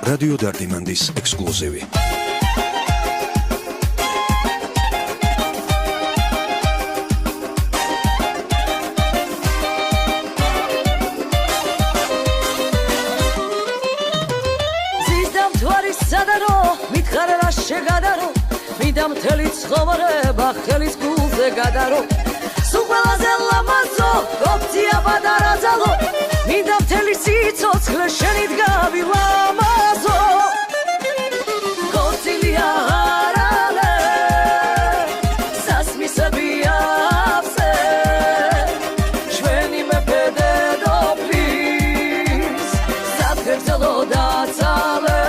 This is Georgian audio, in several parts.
რადიო დარდიმანდის ექსკლუზივი. სადარო მითხარე რა შეგადარო მინდა მთელი ცხოვრება ხელის გულზე გადარო სულ ყველაზე ლამაზო გოქცია პატარაძალო მინდა მთელი სიცოცხლე შენით გავილამაზო გოცილია არალე სასმისები აფსე ჩვენი მეფე დედოფლის საფრთხელო დაცალე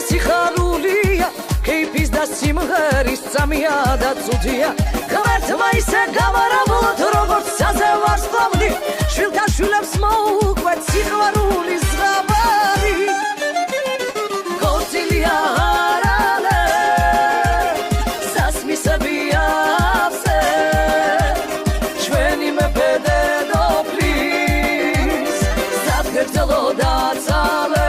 სიხარულია კეიფის და სიმღერის წამია და ცუდია ღმერთმა ისე გამარაბლოთ როგორც ცაზე ვარსკვლავდი შვილთა შვილებს მოუყვეთ სიხარულის ზღაპარი გოცილია არალე სასმისები აფსე ჩვენი მეფე დედოფლის საფრთხელო დაცალე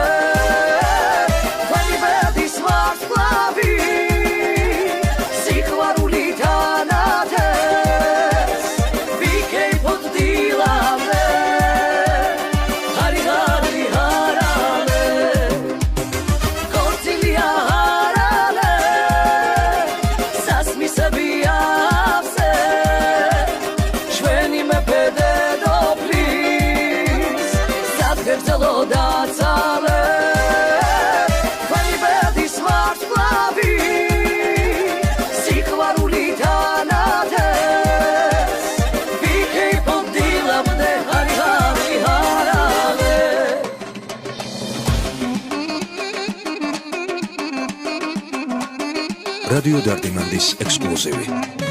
რადიო დარდიმანდის ექსკლუზივი.